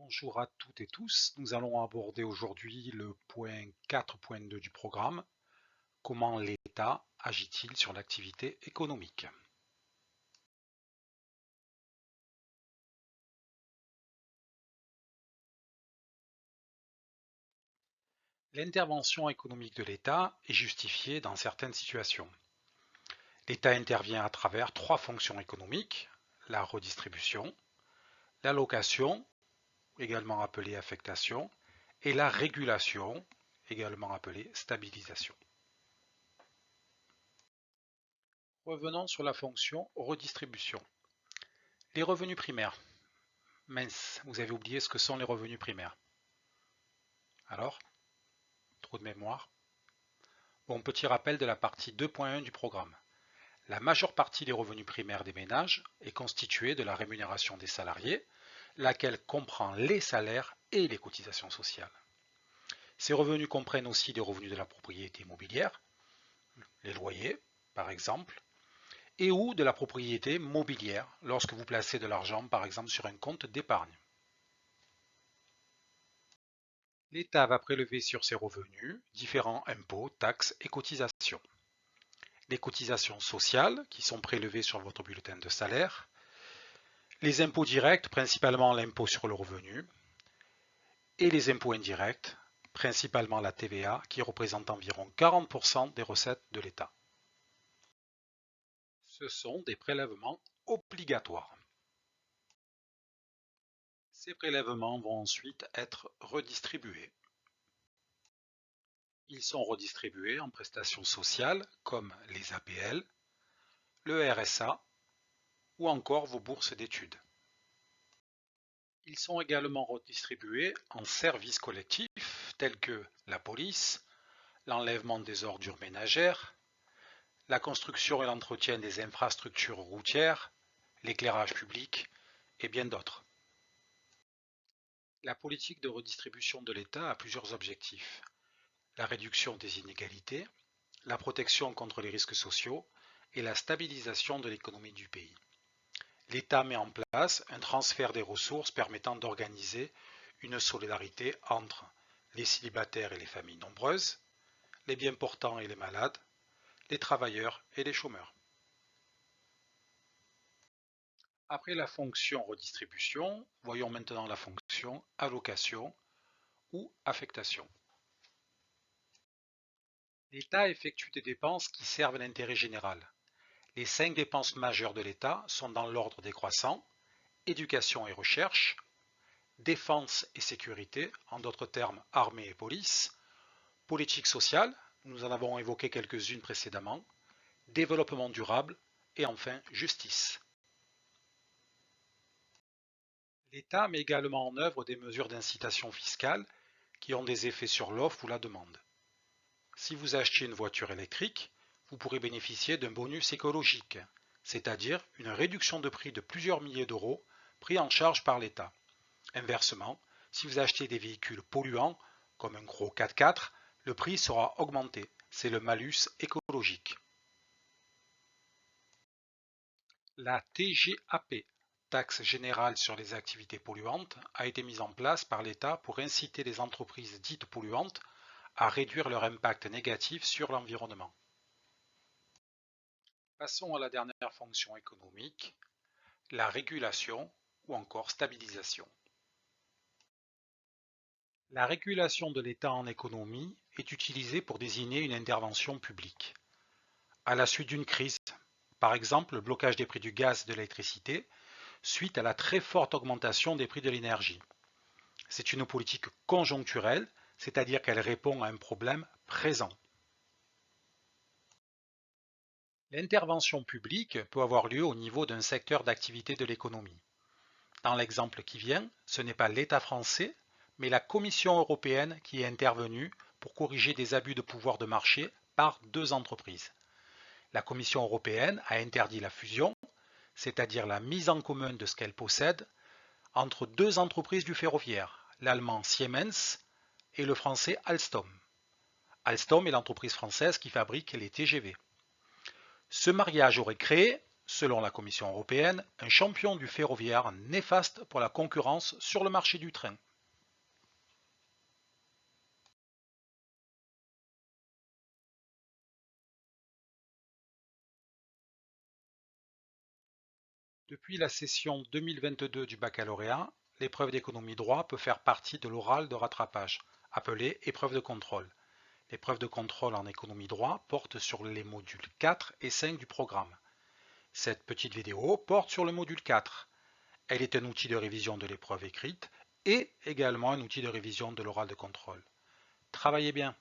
Bonjour à toutes et tous, nous allons aborder aujourd'hui le point 4.2 du programme. Comment l'État agit-il sur l'activité économique? L'intervention économique de l'État est justifiée dans certaines situations. L'État intervient à travers trois fonctions économiques, la redistribution, l'allocation, également appelée affectation, et la régulation, également appelée stabilisation. Revenons sur la fonction redistribution. Les revenus primaires. Mince, vous avez oublié ce que sont les revenus primaires. Alors, trop de mémoire. Bon, petit rappel de la partie 2.1 du programme. La majeure partie des revenus primaires des ménages est constituée de la rémunération des salariés, laquelle comprend les salaires et les cotisations sociales. Ces revenus comprennent aussi des revenus de la propriété immobilière, les loyers par exemple, et ou de la propriété mobilière lorsque vous placez de l'argent par exemple sur un compte d'épargne. L'État va prélever sur ses revenus différents impôts, taxes et cotisations. Les cotisations sociales qui sont prélevées sur votre bulletin de salaire, les impôts directs, principalement l'impôt sur le revenu, et les impôts indirects, principalement la TVA, qui représente environ 40% des recettes de l'État. Ce sont des prélèvements obligatoires. Ces prélèvements vont ensuite être redistribués. Ils sont redistribués en prestations sociales comme les APL, le RSA ou encore vos bourses d'études. Ils sont également redistribués en services collectifs tels que la police, l'enlèvement des ordures ménagères, la construction et l'entretien des infrastructures routières, l'éclairage public et bien d'autres. La politique de redistribution de l'État a plusieurs objectifs. La réduction des inégalités, la protection contre les risques sociaux et la stabilisation de l'économie du pays. L'État met en place un transfert des ressources permettant d'organiser une solidarité entre les célibataires et les familles nombreuses, les bien portants et les malades, les travailleurs et les chômeurs. Après la fonction redistribution, voyons maintenant la fonction allocation ou affectation. L'État effectue des dépenses qui servent l'intérêt général. Les 5 dépenses majeures de l'État sont dans l'ordre décroissant: éducation et recherche, défense et sécurité, en d'autres termes armée et police, politique sociale, nous en avons évoqué quelques-unes précédemment, développement durable et enfin justice. L'État met également en œuvre des mesures d'incitation fiscale qui ont des effets sur l'offre ou la demande. Si vous achetez une voiture électrique, vous pourrez bénéficier d'un bonus écologique, c'est-à-dire une réduction de prix de plusieurs milliers d'euros pris en charge par l'État. Inversement, si vous achetez des véhicules polluants, comme un gros 4x4, le prix sera augmenté. C'est le malus écologique. La TGAP, taxe générale sur les activités polluantes, a été mise en place par l'État pour inciter les entreprises dites polluantes à réduire leur impact négatif sur l'environnement. Passons à la dernière fonction économique, la régulation ou encore stabilisation. La régulation de l'État en économie est utilisée pour désigner une intervention publique. À la suite d'une crise, par exemple le blocage des prix du gaz et de l'électricité, suite à la très forte augmentation des prix de l'énergie. C'est une politique conjoncturelle, c'est-à-dire qu'elle répond à un problème présent. L'intervention publique peut avoir lieu au niveau d'un secteur d'activité de l'économie. Dans l'exemple qui vient, ce n'est pas l'État français, mais la Commission européenne qui est intervenue pour corriger des abus de pouvoir de marché par deux entreprises. La Commission européenne a interdit la fusion, c'est-à-dire la mise en commun de ce qu'elle possède, entre deux entreprises du ferroviaire, l'allemand Siemens et le français Alstom. Alstom est l'entreprise française qui fabrique les TGV. Ce mariage aurait créé selon la Commission européenne, un champion du ferroviaire néfaste pour la concurrence sur le marché du train. Depuis la session 2022 du baccalauréat, l'épreuve d'économie droit peut faire partie de l'oral de rattrapage, appelée épreuve de contrôle. L'épreuve de contrôle en économie droit porte sur les modules 4 et 5 du programme. Cette petite vidéo porte sur le module 4. Elle est un outil de révision de l'épreuve écrite et également un outil de révision de l'oral de contrôle. Travaillez bien.